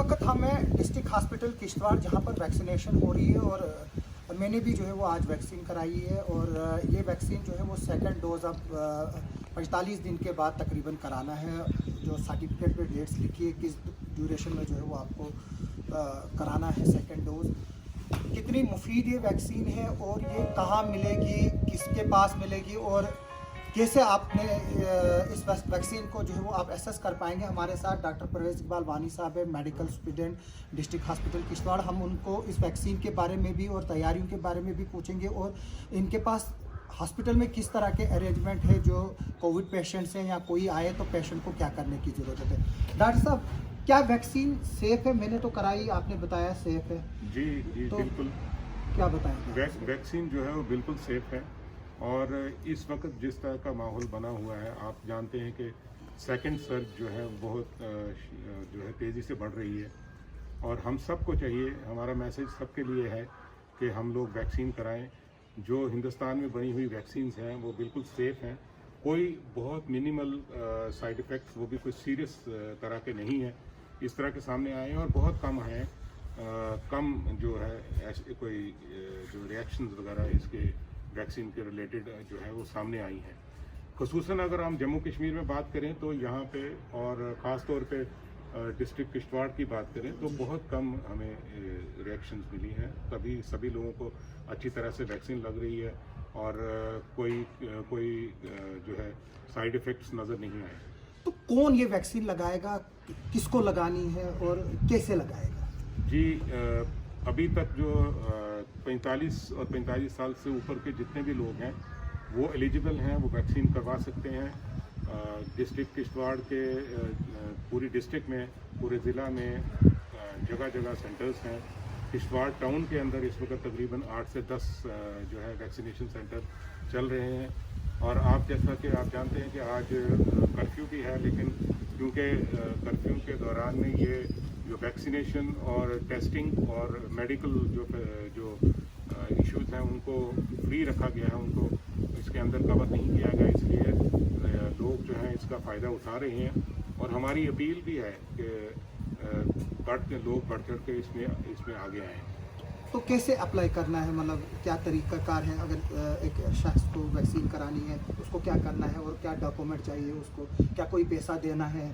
वक्त हमें district hospital Kishtwar जहां पर वैक्सीनेशन हो रही है और मैंने भी जो है वो आज वैक्सीन कराई है और ये वैक्सीन जो है वो सेकंड डोज अब 45 दिन के बाद तकरीबन कराना है। जो सर्टिफिकेट पे डेट्स लिखी है किस ड्यूरेशन में जो है वो आपको कराना है सेकंड डोज। कितनी मुफीद ये वैक्सीन है और ये कहाँ मिलेगी, किसके पास मिलेगी और कैसे आपने इस वैक्सीन को जो है वो आप एसेस कर पाएंगे। हमारे साथ डॉक्टर परवेज़ इकबाल वानी साहब है, medical student district hospital Kishtwar. हम उनको इस वैक्सीन के बारे में भी और तैयारियों के बारे में भी पूछेंगे और इनके पास हॉस्पिटल में किस तरह के अरेंजमेंट है, जो कोविड पेशेंट्स हैं या कोई आए तो पेशेंट को क्या करने की ज़रूरत है। डॉक्टर साहब, क्या वैक्सीन सेफ़ है? मैंने तो कराई, आपने बताया सेफ़ है। जी तो बिल्कुल। क्या बताएंगे? वैक्सीन जो है वो बिल्कुल सेफ है और इस वक्त जिस तरह का माहौल बना हुआ है, आप जानते हैं कि सेकंड सर्ज जो है बहुत जो है तेज़ी से बढ़ रही है और हम सबको चाहिए, हमारा मैसेज सबके लिए है कि हम लोग वैक्सीन कराएं। जो हिंदुस्तान में बनी हुई वैक्सीन्स हैं वो बिल्कुल सेफ हैं, कोई बहुत मिनिमल साइड इफ़ेक्ट्स, वो भी कोई सीरियस तरह के नहीं हैं इस तरह के सामने आए हैं और बहुत कम हैं। कम जो है ऐसे कोई जो रिएक्शंस वगैरह इसके वैक्सीन के रिलेटेड जो है वो सामने आई हैं। ख़ुसूसन अगर हम जम्मू कश्मीर में बात करें तो यहाँ पे और ख़ास तौर पे डिस्ट्रिक्ट किश्तवाड़ की बात करें तो बहुत कम हमें रिएक्शंस मिली हैं। तभी सभी लोगों को अच्छी तरह से वैक्सीन लग रही है और कोई जो है साइड इफ़ेक्ट्स नज़र नहीं आए। तो कौन ये वैक्सीन लगाएगा, किसको लगानी है और कैसे लगाएगा? जी, अभी तक जो 45 और 45 साल से ऊपर के जितने भी लोग हैं वो एलिजिबल हैं, वो वैक्सीन करवा सकते हैं। डिस्ट्रिक्ट किश्तवाड़ के पूरी डिस्ट्रिक्ट में, पूरे ज़िला में जगह जगह सेंटर्स हैं। किश्तवाड़ टाउन के अंदर इस वक्त तकरीबन 8 से 10 जो है वैक्सीनेशन सेंटर चल रहे हैं और आप जैसा कि आप जानते हैं कि आज कर्फ्यू भी है, लेकिन क्योंकि कर्फ्यू के दौरान में ये जो वैक्सीनेशन और टेस्टिंग और मेडिकल जो इश्यूज़ हैं उनको फ्री रखा गया है, उनको इसके अंदर कवर नहीं किया गया, इसलिए लोग जो हैं इसका फ़ायदा उठा रहे हैं और हमारी अपील भी है कि लोग बढ़ चढ़ के इसमें आगे आएँ। तो कैसे अप्लाई करना है, मतलब क्या तरीक़ाकार है? अगर एक शख्स को वैक्सीन करानी है उसको क्या करना है और क्या डॉक्यूमेंट चाहिए उसको, क्या कोई पैसा देना है?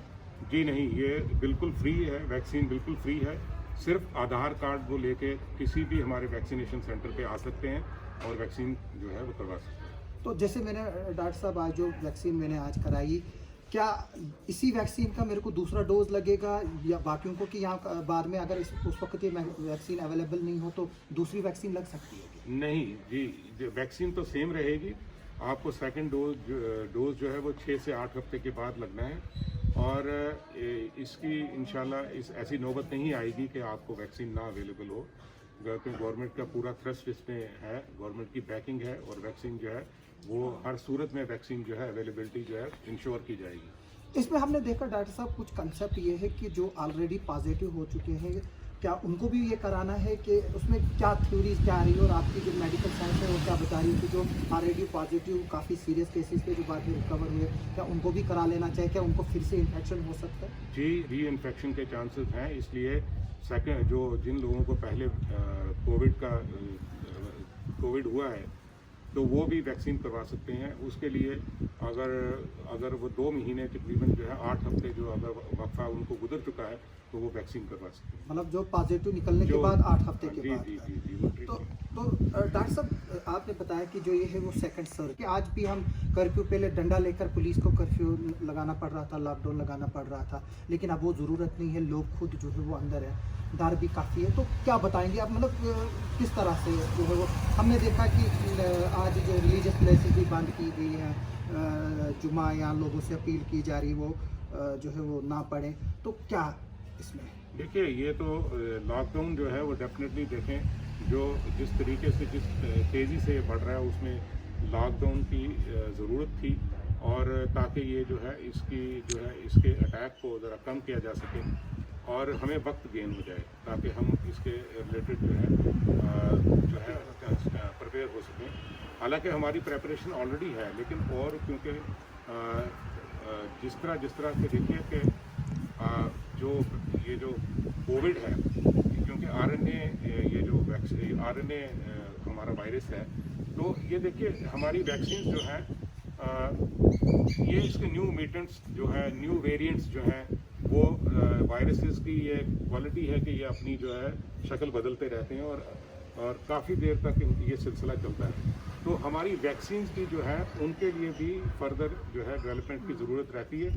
जी नहीं, ये बिल्कुल फ्री है, वैक्सीन बिल्कुल फ्री है। सिर्फ आधार कार्ड वो लेके किसी भी हमारे वैक्सीनेशन सेंटर पे आ सकते हैं और वैक्सीन जो है वो करवा सकते हैं। तो जैसे मैंने डॉक्टर साहब आज जो वैक्सीन मैंने आज कराई, क्या इसी वैक्सीन का मेरे को दूसरा डोज लगेगा या बाकियों को, कि यहाँ बाद में अगर उस वक्त ये वैक्सीन अवेलेबल नहीं हो तो दूसरी वैक्सीन लग सकती है? नहीं जी, वैक्सीन तो सेम रहेगी। आपको सेकंड डोज जो है वो 6 से 8 हफ्ते के बाद लगना है और इसकी इंशाल्लाह ऐसी नौबत नहीं आएगी कि आपको वैक्सीन ना अवेलेबल हो, क्योंकि गवर्नमेंट का पूरा थ्रस्ट इसमें है, गवर्नमेंट की बैकिंग है और वैक्सीन जो है वो हर सूरत में वैक्सीन जो है अवेलेबिलिटी जो है इंश्योर की जाएगी। इसमें हमने देखा डॉक्टर साहब, कुछ कंसेप्ट ये है कि जो ऑलरेडी पॉजिटिव हो चुके हैं क्या उनको भी ये कराना है, कि उसमें क्या थ्योरीज क्या आ रही है और आपकी जो मेडिकल साइंस है वो क्या बता रही है कि जो ऑलरेडी पॉजिटिव काफ़ी सीरियस केसेस पे जो बाद में रिकवर हुए, क्या उनको भी करा लेना चाहिए? क्या उनको फिर से इन्फेक्शन हो सकता है? जी, री इन्फेक्शन के चांसेस हैं, इसलिए जिन लोगों को पहले कोविड हुआ है तो वो भी वैक्सीन करवा सकते हैं। उसके लिए अगर वो 2 महीने तकरीबन जो है 8 हफ्ते जो अगर वक्फा उनको गुजर चुका है तो वो वैक्सीन करवा सकते हैं। मतलब जो पॉजिटिव निकलने के बाद 8 हफ्ते के बाद? जी। तो डॉक्टर साहब, आपने बताया कि जो ये है वो सेकंड सर्ज, कि आज भी हम कर्फ्यू, पहले डंडा लेकर पुलिस को कर्फ्यू लगाना पड़ रहा था, लॉकडाउन लगाना पड़ रहा था, लेकिन अब वो ज़रूरत नहीं है, लोग खुद जो है वो अंदर है, डर भी काफ़ी है। तो क्या बताएंगे आप, मतलब किस तरह से जो है वो हमने देखा कि आज जो रिलीजियस प्लेसेस भी बंद की गई हैं, जुमा या लोगों से अपील की जा रही वो जो है वो ना पढ़ें, तो क्या इसमें? देखिए, ये तो लॉकडाउन जो है वो डेफिनेटली देखें, जो जिस तरीके से जिस तेज़ी से बढ़ रहा है उसमें लॉकडाउन की ज़रूरत थी और ताकि ये जो है इसके अटैक को ज़रा कम किया जा सके और हमें वक्त गेन हो जाए ताकि हम इसके रिलेटेड जो है प्रिपेयर हो सकें। हालांकि हमारी प्रेपरेशन ऑलरेडी है, लेकिन और क्योंकि जिस तरह से देखिए कि ये जो कोविड है, क्योंकि आरएनए ये जो आरएनए हमारा वायरस है, तो ये देखिए हमारी वैक्सीन जो है ये इसके न्यू म्यूटेंट्स जो है, न्यू वेरिएंट्स जो हैं, वो वायरसेस की ये क्वालिटी है कि ये अपनी जो है शक्ल बदलते रहते हैं और काफ़ी देर तक ये सिलसिला चलता है। तो हमारी वैक्सीन की जो है उनके लिए भी फर्दर जो है डेवलपमेंट की ज़रूरत रहती है।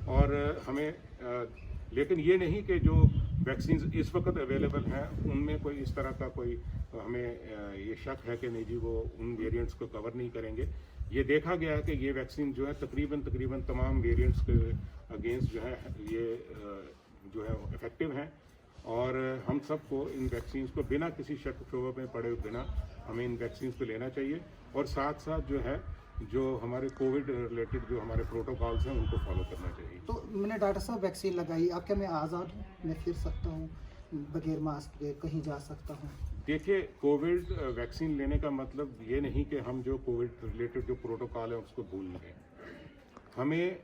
और हमें लेकिन ये नहीं कि जो वैक्सीन इस वक्त अवेलेबल हैं उनमें कोई इस तरह का कोई हमें ये शक है कि नहीं जी वो उन वेरिएंट्स को कवर नहीं करेंगे। ये देखा गया है कि ये वैक्सीन जो है तकरीबन तमाम वेरिएंट्स के अगेंस्ट जो है ये जो है इफेक्टिव हैं। और हम सबको इन वैक्सीन को बिना किसी शक शुबे में पड़े बिना हमें इन वैक्सीन को लेना चाहिए। और साथ साथ जो है जो हमारे कोविड रिलेटेड जो हमारे प्रोटोकॉल्स हैं उनको फॉलो करना चाहिए। तो मैंने डॉक्टर साहब वैक्सीन लगाई, अब क्या मैं आज़ाद हूँ, मैं फिर सकता हूँ बगैर मास्क के कहीं जा सकता हूँ? देखिए, कोविड वैक्सीन लेने का मतलब ये नहीं कि हम जो कोविड रिलेटेड जो प्रोटोकॉल है उसको भूल लें। हमें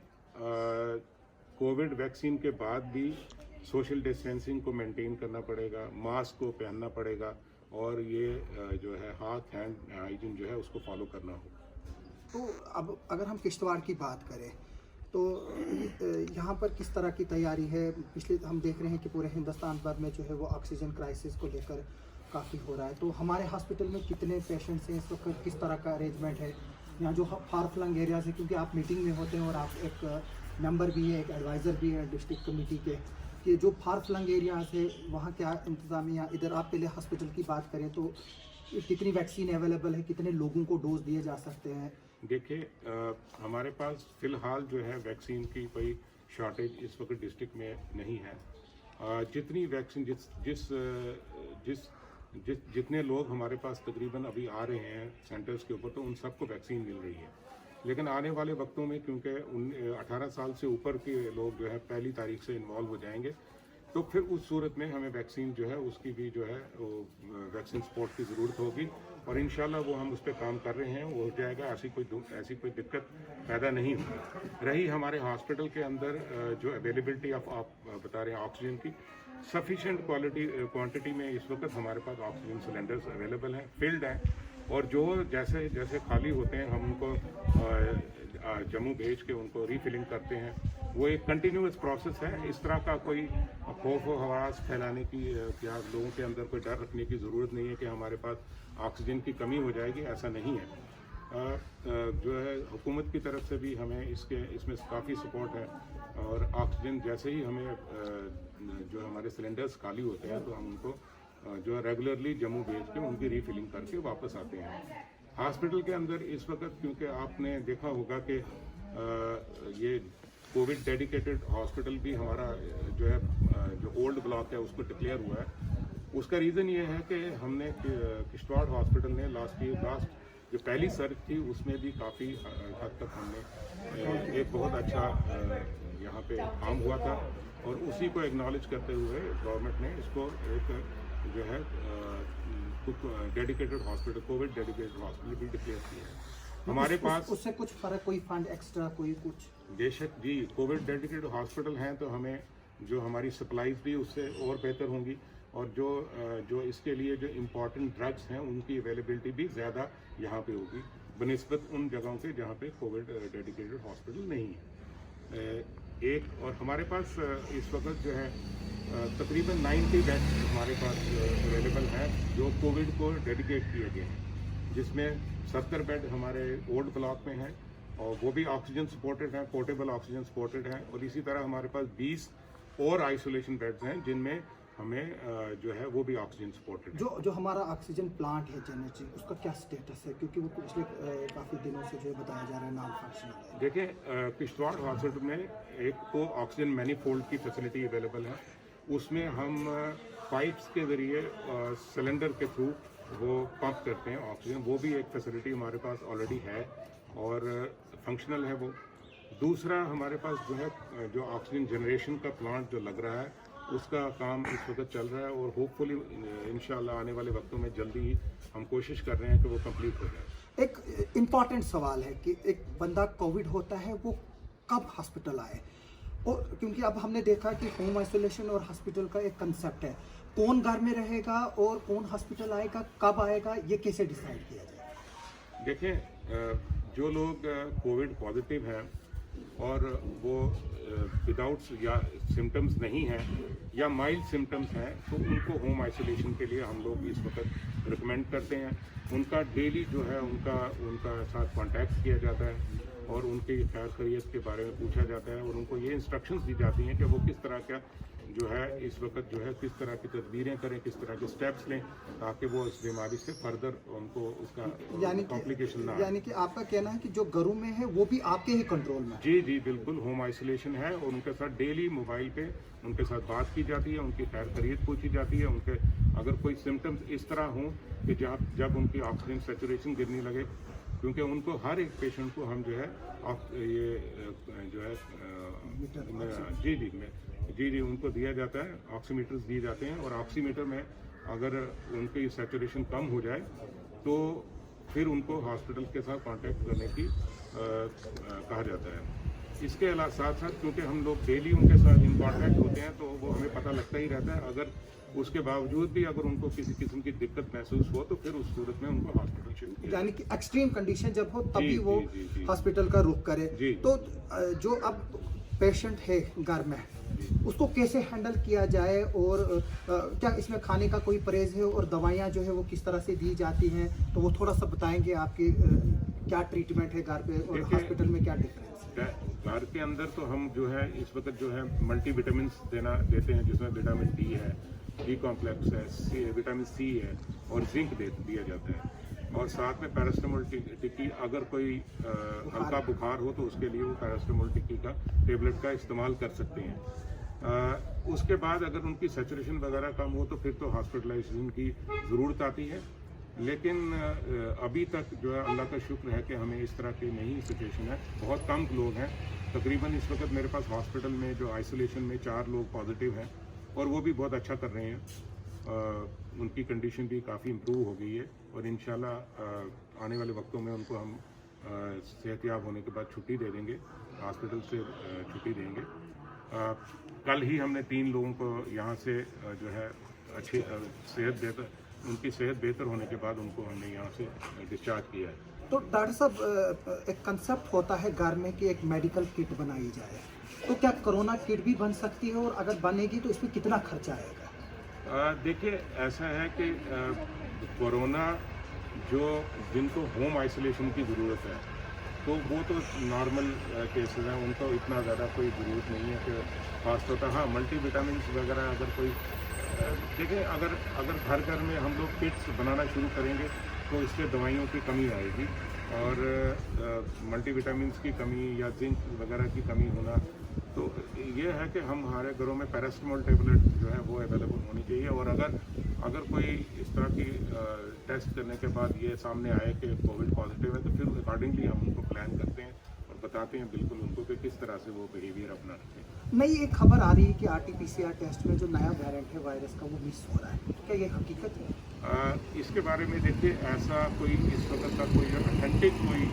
कोविड वैक्सीन के बाद भी सोशल डिस्टेंसिंग को मेंटेन करना पड़ेगा, मास्क को पहनना पड़ेगा और ये जो है हैंड हाइजीन जो है उसको फॉलो करना होगा। तो अब अगर हम किश्तवाड़ की बात करें तो यहाँ पर किस तरह की तैयारी है? पिछले हम देख रहे हैं कि पूरे हिंदुस्तान भर में जो है वो ऑक्सीजन क्राइसिस को लेकर काफ़ी हो रहा है। तो हमारे हॉस्पिटल में कितने पेशेंट्स हैं इस वक्त, किस तरह का अरेंजमेंट है? यहाँ जो फार फ्लंग एरियाज है, क्योंकि आप मीटिंग में होते हैं और आप एक मेंबर भी है, एक एडवाइज़र भी है डिस्ट्रिक्ट कमेटी के, कि जो फार फ्लंग एरियाज है वहाँ क्या इंतज़ामिया, इधर आप पहले हॉस्पिटल की बात करें तो कितनी वैक्सीन अवेलेबल है, कितने लोगों को डोज दिए जा सकते हैं? देखिए, हमारे पास फ़िलहाल जो है वैक्सीन की कोई शॉर्टेज इस वक्त डिस्ट्रिक्ट में नहीं है। जितनी वैक्सीन जितने लोग हमारे पास तकरीबन अभी आ रहे हैं सेंटर्स के ऊपर, तो उन सबको वैक्सीन मिल रही है। लेकिन आने वाले वक्तों में क्योंकि 18 साल से ऊपर के लोग जो है 1 तारीख से इन्वॉल्व हो जाएंगे, तो फिर उस सूरत में हमें वैक्सीन जो है उसकी भी जो है वो वैक्सीन सपोर्ट की ज़रूरत होगी। और इंशाल्लाह वो हम उस पर काम कर रहे हैं, वो हो जाएगा। ऐसी कोई दिक्कत पैदा नहीं होगी। रही हमारे हॉस्पिटल के अंदर जो अवेलेबिलिटी आप बता रहे हैं ऑक्सीजन की, सफिशेंट क्वांटिटी में इस वक्त हमारे पास ऑक्सीजन सिलेंडर्स अवेलेबल हैं, फिल्ड हैं। और जो जैसे जैसे खाली होते हैं हम उनको जम्मू भेज के उनको रीफिलिंग करते हैं। वो एक कंटिन्यूस प्रोसेस है। इस तरह का कोई खौफ व हवास फैलाने की या लोगों के अंदर कोई डर रखने की ज़रूरत नहीं है कि हमारे पास ऑक्सीजन की कमी हो जाएगी, ऐसा नहीं है। जो है हुकूमत की तरफ से भी हमें इसमें काफ़ी सपोर्ट है। और ऑक्सीजन जैसे ही हमें जो हमारे सिलेंडर्स खाली होते हैं तो हम उनको जो रेगुलरली जम्मू भेज के उनकी रीफिलिंग करके वापस आते हैं। हॉस्पिटल के अंदर इस वक्त क्योंकि आपने देखा होगा कि ये कोविड डेडिकेटेड हॉस्पिटल भी हमारा जो है जो ओल्ड ब्लॉक है उसको डिक्लेयर हुआ है। उसका रीज़न ये है कि हमने किश्तवाड़ हॉस्पिटल ने लास्ट जो पहली सर्च थी उसमें भी काफ़ी हद तक हमने एक बहुत अच्छा यहाँ पे काम हुआ था। और उसी को एक्नॉलेज करते हुए गवर्नमेंट ने इसको एक जो है dedicated hospital, Covid dedicated hospital भी डिक्लेयर किया है। हमारे पास उससे कुछ फर्क, कोई फंड एक्स्ट्रा, कोई कुछ? बेशक जी, कोविड डेडिकेटेड हॉस्पिटल हैं तो हमें जो हमारी सप्लाईज भी उससे और बेहतर होंगी। और जो इसके लिए जो इम्पॉर्टेंट ड्रग्स हैं उनकी अवेलेबिलिटी भी ज़्यादा यहाँ पे होगी बनिस्बत उन जगहों के जहाँ पे कोविड डेडिकेटेड हॉस्पिटल नहीं है। और हमारे पास इस वक्त जो है तकरीबन 90 बेड हमारे पास अवेलेबल हैं जो कोविड को डेडिकेट किए गए हैं, जिसमें 70 बेड हमारे ओल्ड ब्लॉक में हैं और वो भी ऑक्सीजन सपोर्टेड हैं, पोर्टेबल ऑक्सीजन सपोर्टेड हैं। और इसी तरह हमारे पास 20 और आइसोलेशन बेड्स हैं जिनमें हमें जो है वो भी ऑक्सीजन सपोर्टेड है। जो हमारा ऑक्सीजन प्लांट है जेनर्जी, उसका क्या स्टेटस है? क्योंकि वो पिछले काफ़ी दिनों से जो है बताया जा रहा है नॉन फंक्शनल है। देखिए, किश्तवाड़ हॉस्पिटल में एक तो ऑक्सीजन मैनीफोल्ड की फैसिलिटी अवेलेबल है। उसमें हम पाइप्स के ज़रिए सिलेंडर के थ्रू वो पंप करते हैं ऑक्सीजन। वो भी एक फैसिलिटी हमारे पास ऑलरेडी है और फंक्शनल है वो। दूसरा हमारे पास जो है जो ऑक्सीजन जनरेशन का प्लांट जो लग रहा है उसका काम इस वक्त चल रहा है और होपफुली इंशाल्लाह आने वाले वक्तों में जल्दी ही हम कोशिश कर रहे हैं कि वो कंप्लीट हो जाए। एक इम्पॉर्टेंट सवाल है कि एक बंदा कोविड होता है वो कब हॉस्पिटल आए? और क्योंकि अब हमने देखा कि होम आइसोलेशन और हॉस्पिटल का एक कंसेप्ट है, कौन घर में रहेगा और कौन हॉस्पिटल आएगा, कब आएगा, ये कैसे डिसाइड किया जाए? देखिए, जो लोग कोविड पॉजिटिव हैं और वो विदाउट या सिम्टम्स नहीं हैं या माइल्ड सिम्टम्स हैं, तो उनको होम आइसोलेशन के लिए हम लोग इस वक्त रिकमेंड करते हैं। उनका डेली जो है उनका साथ कांटेक्ट किया जाता है और उनकी खैर खैरियत के बारे में पूछा जाता है और उनको ये इंस्ट्रक्शंस दी जाती हैं कि वो किस तरह का जो है इस वक्त जो है किस तरह की तदबीरें करें, किस तरह के स्टेप्स लें ताकि वो इस बीमारी से फर्दर उनको उसका कॉम्प्लिकेशन ना आए। यानी कि आपका कहना है कि जो घरों में है वो भी आपके ही कंट्रोल में है? जी जी बिल्कुल, होम आइसोलेशन है और उनके साथ डेली मोबाइल पे उनके साथ बात की जाती है, उनकी खैर खैरियत पूछी जाती है। उनके अगर कोई सिम्टम्स इस तरह हों कि जब उनकी ऑक्सीजन सेचुरेशन गिरने लगे, क्योंकि उनको हर एक पेशेंट को हम जो है ये जो है जी उनको दिया जाता है, ऑक्सीमीटर्स दिए जाते हैं और ऑक्सीमीटर में अगर उनकी सेचुरेशन कम हो जाए तो फिर उनको हॉस्पिटल के साथ कांटेक्ट करने की कहा जाता है। इसके अलावा साथ क्योंकि हम लोग डेली उनके साथ इन कांटेक्ट होते हैं तो वो हमें पता लगता ही रहता है। अगर उसके बावजूद भी अगर उनको किसी किस्म की दिक्कत महसूस हो तो फिर उस सूरत में उनको हॉस्पिटल शिफ्ट किया, यानी कि एक्सट्रीम कंडीशन जब हो तभी वो हॉस्पिटल का रुख करे। तो जो अब पेशेंट है घर में उसको कैसे हैंडल किया जाए और क्या इसमें खाने का कोई परहेज है और दवाइयाँ जो है वो किस तरह से दी जाती हैं, तो वो थोड़ा सा बताएंगे आपके क्या ट्रीटमेंट है घर पे और हॉस्पिटल में क्या डिफरेंस है? घर के अंदर तो हम जो है इस वक्त जो है मल्टी विटामिन देते हैं, जिसमें विटामिन डी है, बी कॉम्प्लेक्स है, विटामिन सी है और जिंक दिया जाता है और साथ में पैरास्टामोल टिक्की। अगर कोई हल्का बुखार हो तो उसके लिए वो पैरास्टामोल टिक्की का टेबलेट का इस्तेमाल कर सकते हैं। उसके बाद अगर उनकी सैचुरेशन वगैरह कम हो तो फिर तो हॉस्पिटलाइजेशन की ज़रूरत आती है। लेकिन अभी तक जो है अल्लाह का शुक्र है कि हमें इस तरह की नहीं सिचुएशन है। बहुत कम लोग हैं, तकरीबन इस वक्त मेरे पास हॉस्पिटल में जो आइसोलेशन में 4 लोग पॉजिटिव हैं और वो भी बहुत अच्छा कर रहे हैं। उनकी कंडीशन भी काफ़ी इम्प्रूव हो गई है और इंशाल्लाह आने वाले वक्तों में उनको हम सेहतयाब होने के बाद छुट्टी दे देंगे, हॉस्पिटल से छुट्टी देंगे। कल ही हमने 3 लोगों को यहाँ से जो है अच्छी उनकी सेहत बेहतर होने के बाद उनको हमने यहाँ से डिस्चार्ज किया है। तो डॉक्टर साहब, एक कंसेप्ट होता है घर में कि एक मेडिकल किट बनाई जाए, तो क्या कोरोना किट भी बन सकती है और अगर बनेगी तो इसमें कितना खर्चा आएगा? देखिए, ऐसा है कि कोरोना जिनको होम आइसोलेशन की ज़रूरत है तो वो तो नॉर्मल केसेस हैं, उनको इतना ज़्यादा कोई ज़रूरत नहीं है कि खास तौर पर हाँ मल्टी विटामिन वगैरह अगर कोई देखिए अगर घर में हम लोग किट्स बनाना शुरू करेंगे तो इससे दवाइयों की कमी आएगी और मल्टी विटामिन्स की कमी या जिंक वगैरह की कमी होना, तो ये है कि हमारे घरों में पैरास्टामोल टेबलेट जो है वो अवेलेबल होनी चाहिए। और अगर कोई इस तरह की टेस्ट करने के बाद ये सामने आए कि कोविड पॉजिटिव है तो फिर अकॉर्डिंगली हम उनको प्लान करते हैं और बताते हैं बिल्कुल उनको कि किस तरह से वो बिहेवियर अपना रखें। नई एक खबर आ रही है कि RT-PCR टेस्ट में जो नया वेरिएंट है वायरस का वो मिस हो रहा है, क्या ये हकीकत है? इसके बारे में देखिए, ऐसा कोई इस वक्त तक कोई ऑथेंटिक कोई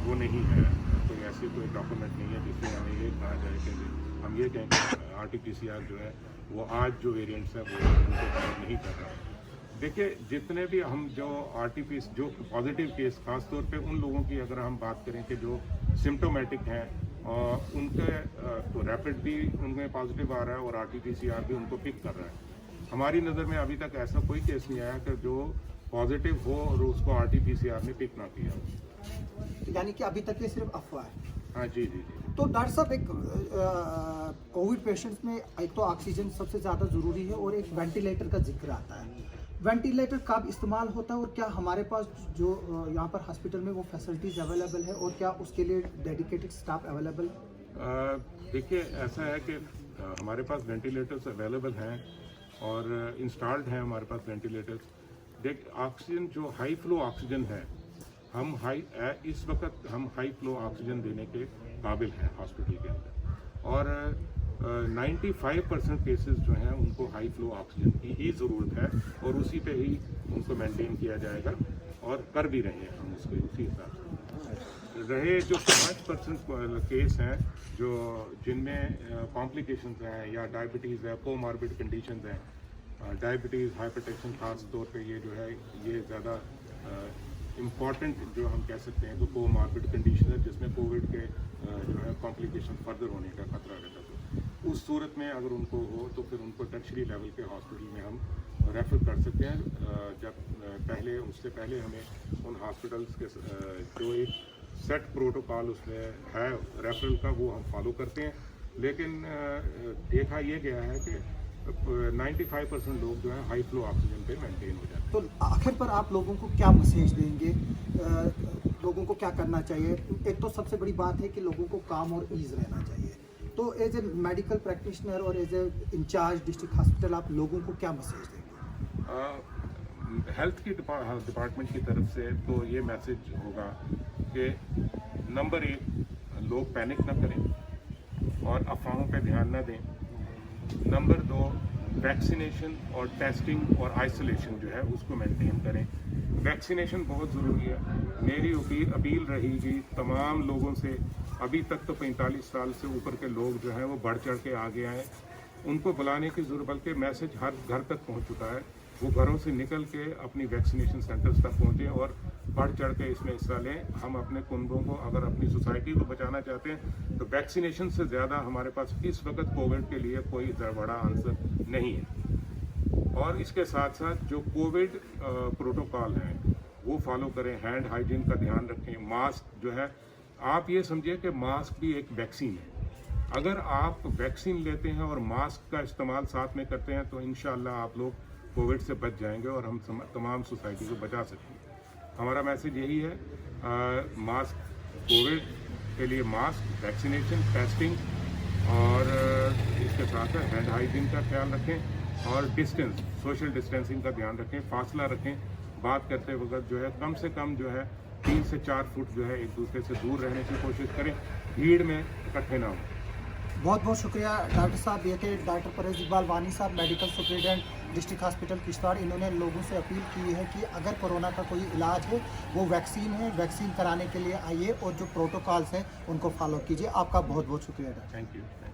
वो नहीं है, कोई ऐसी कोई डॉक्यूमेंट नहीं है जिसमें हमें ये कहा जाए कि हम ये कहें कि RT-PCR जो है वो आज जो वेरिएंट्स हैं वो उनको कवर नहीं कर रहा। देखिए, जितने भी हम जो जो पॉजिटिव केस खास तौर पे उन लोगों की अगर हम बात करें कि जो सिम्टोमेटिक हैं और उनके तो रैपिड भी उनमें पॉजिटिव आ रहा है और RT-PCR भी उनको पिक कर रहा है। हमारी नज़र में अभी तक ऐसा कोई केस नहीं आया कि जो पॉजिटिव हो और उसको RT-PCR ने पिक ना किया, यानी कि अभी तक ये सिर्फ अफवाह है। हाँ जी। तो डॉक्टर साहब, एक कोविड पेशेंट्स में एक तो ऑक्सीजन सबसे ज़्यादा ज़रूरी है और एक वेंटिलेटर का जिक्र आता है। वेंटिलेटर कब इस्तेमाल होता है और क्या हमारे पास जो यहाँ पर हॉस्पिटल में वो फैसिलिटीज़ अवेलेबल है और क्या उसके लिए डेडिकेटेड स्टाफ अवेलेबल? देखिए, ऐसा है कि हमारे पास वेंटिलेटर्स अवेलेबल हैं और इंस्टॉल्ड हैं हमारे पास वेंटिलेटर्स। ऑक्सीजन जो हाई फ्लो ऑक्सीजन है, इस वक्त हम हाई फ्लो ऑक्सीजन देने के काबिल हैं हॉस्पिटल के अंदर और 95% केसेस जो हैं उनको हाई फ्लो ऑक्सीजन की ही ज़रूरत है और उसी पे ही उनको मेंटेन किया जाएगा और कर भी रहे हैं हम उसी हिसाब से। रहे जो 5% केस हैं जो जिनमें कॉम्प्लिकेशंस हैं या डायबिटीज़ है, कोमॉर्बिड कंडीशंस हैं, डायबिटीज़ हाइपरटेंशन खास तौर पे ये जो है ये ज़्यादा इम्पॉर्टेंट जो हम कह सकते हैं तो कोमॉर्बिड कंडीशन है जिसमें कोविड के जो है कॉम्प्लिकेशन फर्दर होने का खतरा रहता है। तो उस सूरत में अगर उनको हो तो फिर उनको टर्शरी लेवल के हॉस्पिटल में हम रेफ़र कर सकते हैं। जब पहले उससे पहले हमें उन हॉस्पिटल्स के जो एक सेट प्रोटोकॉल उसमें है रेफरल का वो हम फॉलो करते हैं, लेकिन देखा ये गया है कि 95% लोग जो है हाई फ्लो ऑक्सीजन पे मेंटेन हो जाते हैं। तो आखिर पर आप लोगों को क्या मैसेज देंगे, लोगों को क्या करना चाहिए? एक तो सबसे बड़ी बात है कि लोगों को काम और ईज रहना चाहिए, तो एज ए मेडिकल प्रैक्टिशनर और as a in charge district hospital आप लोगों को क्या मैसेज देंगे? हेल्थ की डिपार्टमेंट की तरफ से तो ये मैसेज होगा कि नंबर 1 लोग पैनिक ना करें और अफवाहों पे ध्यान ना दें। नंबर 2 वैक्सीनेशन और टेस्टिंग और आइसोलेशन जो है उसको मेंटेन करें। वैक्सीनेशन बहुत ज़रूरी है। मेरी अपील रहेगी तमाम लोगों से, अभी तक तो 45 साल से ऊपर के लोग जो हैं वो बढ़ चढ़ के आगे आए, उनको बुलाने की ज़रूरत, बल्कि मैसेज हर घर तक पहुंच चुका है, वो घरों से निकल के अपनी वैक्सीनेशन सेंटर्स तक पहुँचें और बढ़ चढ़ के इसमें हिस्सा लें। हम अपने कुनबों को, अगर अपनी सोसाइटी को बचाना चाहते हैं तो वैक्सीनेशन से ज़्यादा हमारे पास इस वक्त कोविड के लिए कोई बड़ा आंसर नहीं है। और इसके साथ साथ जो कोविड प्रोटोकॉल हैं वो फॉलो करें, हैंड हाइजीन का ध्यान रखें, मास्क जो है आप ये समझिए कि मास्क भी एक वैक्सीन है। अगर आप वैक्सीन लेते हैं और मास्क का इस्तेमाल साथ में करते हैं तो इंशाल्लाह आप लोग कोविड से बच जाएंगे और हम तमाम सोसाइटी को बचा सकेंगे। हमारा मैसेज यही है, मास्क, कोविड के लिए मास्क, वैक्सीनेशन, टेस्टिंग और इसके साथ हैंड हाइजीन का ख्याल रखें और डिस्टेंस, सोशल डिस्टेंसिंग का ध्यान रखें, फासला रखें। बात करते वक्त जो है कम से कम जो है 3 से 4 फुट जो है एक दूसरे से दूर रहने की कोशिश करें, भीड़ में इकट्ठे ना हों। बहुत बहुत शुक्रिया डॉक्टर साहब। ये थे डॉक्टर परवेज़ इकबाल वानी साहब, medical superintendent district hospital Kishtwar. इन्होंने लोगों से अपील की है कि अगर कोरोना का कोई इलाज है वो वैक्सीन है, वैक्सीन कराने के लिए आइए और जो प्रोटोकॉल्स हैं उनको फॉलो कीजिए। आपका बहुत बहुत शुक्रिया डॉक्टर। Thank you.